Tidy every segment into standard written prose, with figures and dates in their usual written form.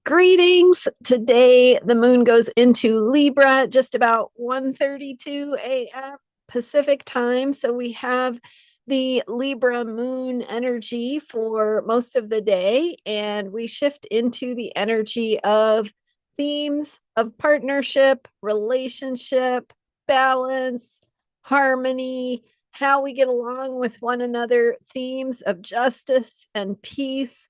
Greetings. Today the moon goes into Libra just about 1:32 a.m. Pacific time. So we have the Libra moon energy for most of the day, and we shift into the energy of themes of partnership, relationship, balance, harmony, how we get along with one another, themes of justice and peace,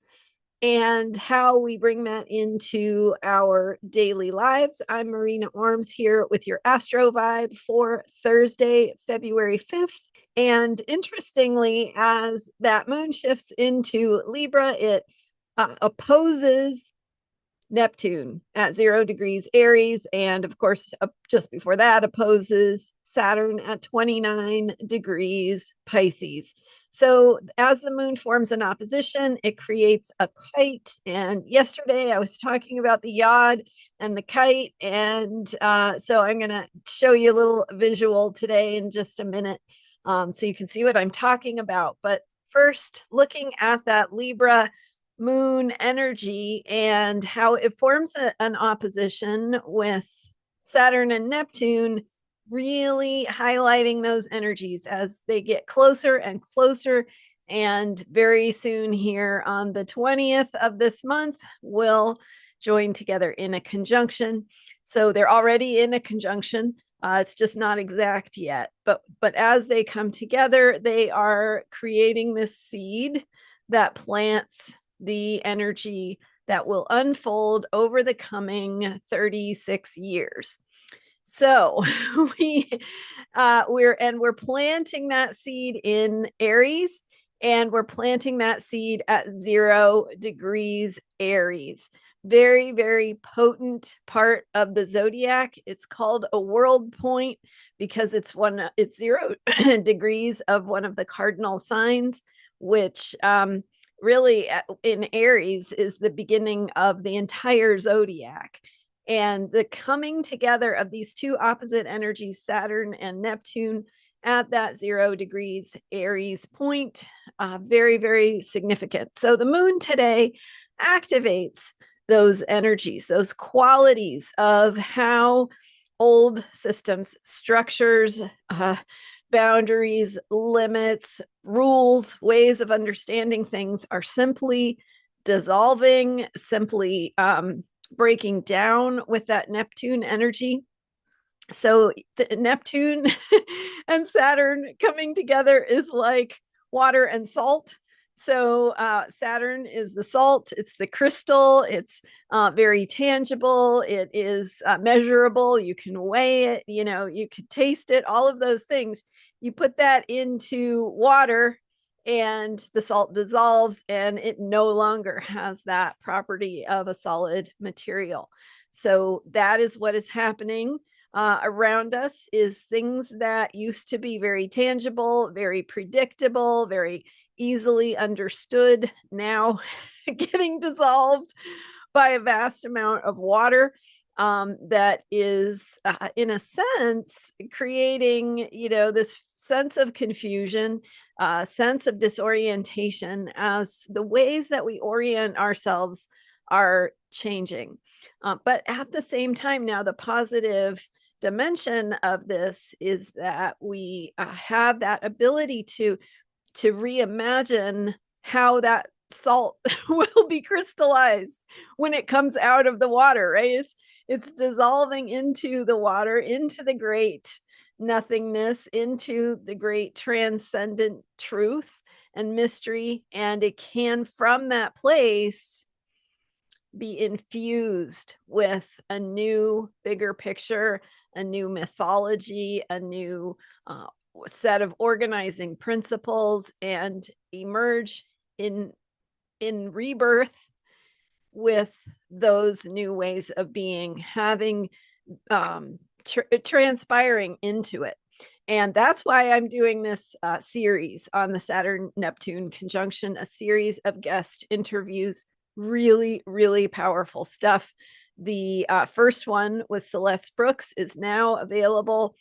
and how we bring that into our daily lives. I'm Marina Orms here with your Astro Vibe for Thursday, February 5th. And interestingly, as that moon shifts into Libra, it opposes Neptune at 0 degrees Aries. And of course, just before that, opposes Saturn at 29 degrees Pisces. So as the moon forms an opposition, it creates a kite. And yesterday I was talking about the yod and the kite. And so I'm going to show you a little visual today in just a minute, so you can see what I'm talking about. But first, looking at that Libra moon energy and how it forms an opposition with Saturn and Neptune, really highlighting those energies as they get closer and closer. And very soon, here on the 20th of this month, will join together in a conjunction. So they're already in a conjunction. It's just not exact yet, but as they come together, they are creating this seed that plants the energy that will unfold over the coming 36 years. So we're planting that seed in Aries, and we're planting that seed at 0 degrees Aries. Very, very potent part of the zodiac. It's called a world point because it's 0 degrees of one of the cardinal signs, which really in Aries is the beginning of the entire zodiac. And the coming together of these two opposite energies, Saturn and Neptune, at that 0 degrees Aries point, very, very significant. So the moon today activates those energies, those qualities of how old systems, structures, boundaries, limits, rules, ways of understanding things are simply dissolving, simply breaking down with that Neptune energy. So the Neptune and Saturn coming together is like water and salt. So Saturn is the salt, it's the crystal, it's very tangible, it is measurable, you can weigh it, you can taste it, all of those things. You put that into water and the salt dissolves and it no longer has that property of a solid material. So that is what is happening around us, is things that used to be very tangible, very predictable, very easily understood, now getting dissolved by a vast amount of water, that is, in a sense, creating, this sense of confusion, sense of disorientation as the ways that we orient ourselves are changing. But at the same time, now the positive dimension of this is that we have that ability to reimagine how that salt will be crystallized when it comes out of the water, right? It's dissolving into the water, into the great nothingness, into the great transcendent truth and mystery, and it can, from that place, be infused with a new, bigger picture, a new mythology, a new set of organizing principles, and emerge in rebirth with those new ways of being, having transpiring into it. And that's why I'm doing this series on the Saturn Neptune conjunction, a series of guest interviews. Really, really powerful stuff. The first one with Celeste Brooks is now available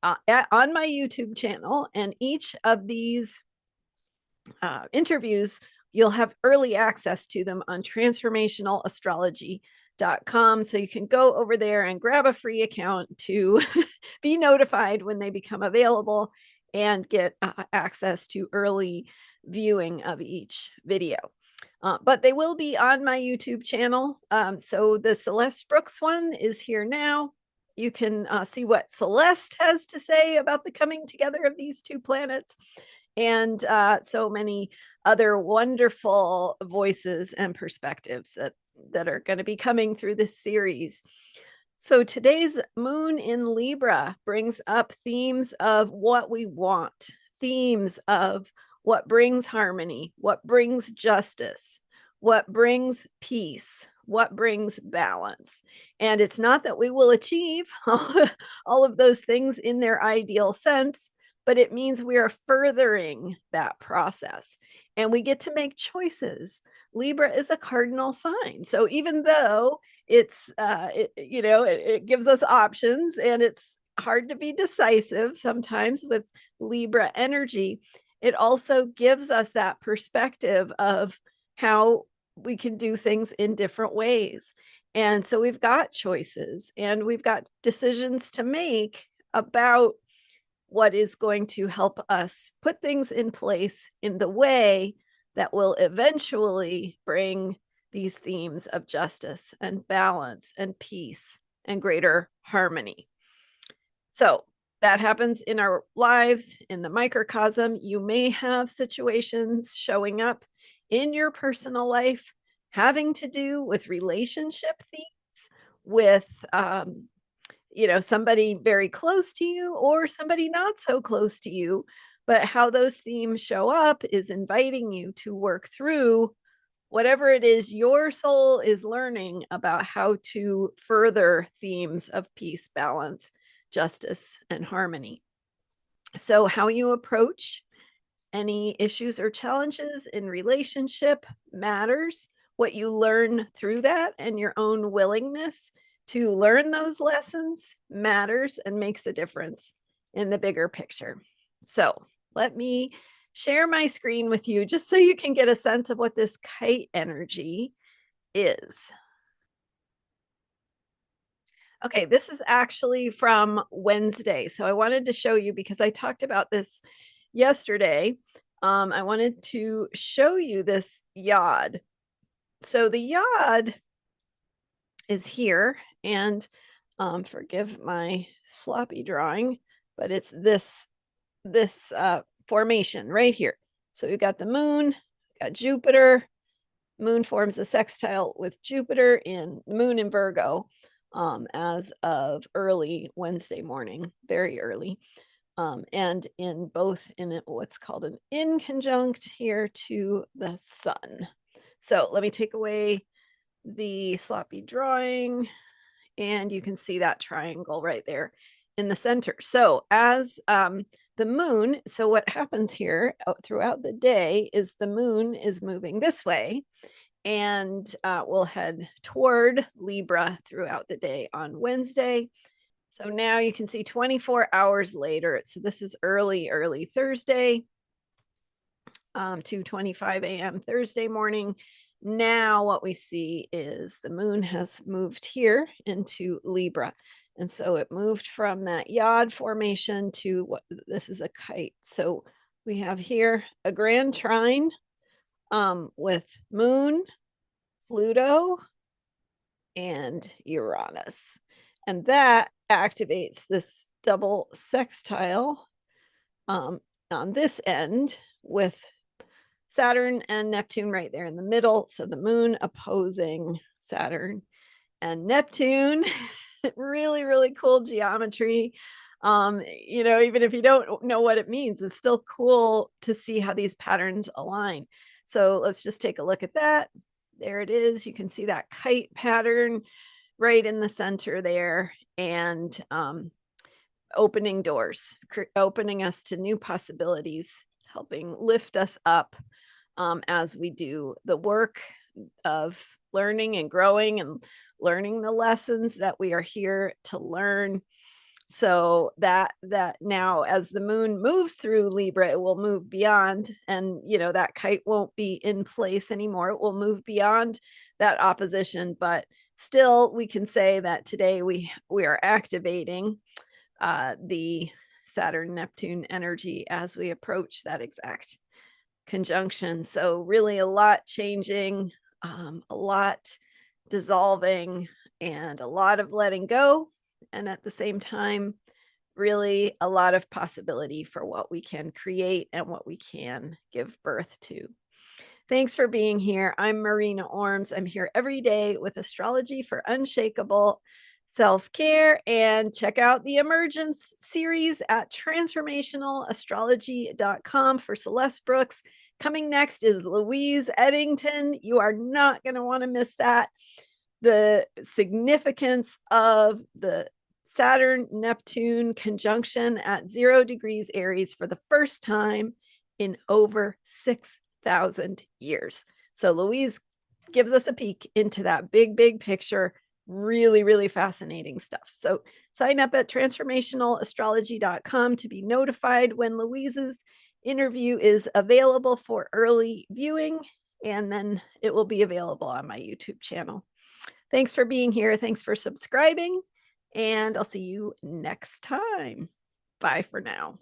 on my YouTube channel. And each of these interviews, you'll have early access to them on transformationalastrology.com. So you can go over there and grab a free account to be notified when they become available and get access to early viewing of each video. But they will be on my YouTube channel. So the Celeste Brooks one is here now. You can see what Celeste has to say about the coming together of these two planets, and so many other wonderful voices and perspectives that are going to be coming through this series. So today's moon in Libra brings up themes of what we want, themes of what brings harmony, what brings justice, what brings peace, what brings balance. And it's not that we will achieve all of those things in their ideal sense, but it means we are furthering that process and we get to make choices. Libra is a cardinal sign. So even though it's it gives us options, and it's hard to be decisive sometimes with Libra energy, it also gives us that perspective of how we can do things in different ways. And so we've got choices and we've got decisions to make about what is going to help us put things in place in the way that will eventually bring these themes of justice and balance and peace and greater harmony. So that happens in our lives, in the microcosm. You may have situations showing up in your personal life having to do with relationship themes, with somebody very close to you or somebody not so close to you. But how those themes show up is inviting you to work through whatever it is your soul is learning about how to further themes of peace, balance, justice, and harmony. So how you approach any issues or challenges in relationship matters. What you learn through that and your own willingness to learn those lessons matters and makes a difference in the bigger picture. So let me share my screen with you just so you can get a sense of what this kite energy is. Okay, this is actually from Wednesday. So I wanted to show you because I talked about this yesterday. I wanted to show you this yod. So the yod is here, and forgive my sloppy drawing, but it's this formation right here. So we've got the moon, got Jupiter. Moon forms a sextile with Jupiter in the moon in Virgo as of early Wednesday morning, very early. And in what's called an inconjunct here to the sun. So let me take away the sloppy drawing, and you can see that triangle right there in the center. So as the moon, so what happens here throughout the day is the moon is moving this way, and we'll head toward Libra throughout the day on Wednesday. So now you can see 24 hours later. So this is early Thursday, 2:25 a.m. Thursday morning. Now what we see is the moon has moved here into Libra. And so it moved from that yod formation to what this is a kite. So we have here a grand trine with moon, Pluto, and Uranus. And that activates this double sextile on this end with Saturn and Neptune right there in the middle. So the moon opposing Saturn and Neptune. Really, really cool geometry. Even if you don't know what it means, it's still cool to see how these patterns align. So let's just take a look at that. There it is. You can see that kite pattern right in the center there, and opening doors, opening us to new possibilities, helping lift us up as we do the work of learning and growing and learning the lessons that we are here to learn. So that now, as the moon moves through Libra, it will move beyond, and that kite won't be in place anymore. It will move beyond that opposition, but still we can say that today we are activating the Saturn Neptune energy as we approach that exact conjunction. So really a lot changing, a lot dissolving, and a lot of letting go, and at the same time really a lot of possibility for what we can create and what we can give birth to. Thanks for being here. I'm Marina Orms. I'm here every day with astrology for unshakable self-care, and check out the Emergence series at transformationalastrology.com for Celeste Brooks. Coming next is Louise Eddington. You are not going to want to miss that. The significance of the Saturn Neptune conjunction at 0 degrees Aries for the first time in over 6,000 years. So Louise gives us a peek into that big picture. Really, really fascinating stuff. So sign up at transformationalastrology.com to be notified when Louise's interview is available for early viewing, and then it will be available on my YouTube channel. Thanks for being here. Thanks for subscribing, and I'll see you next time. Bye for now.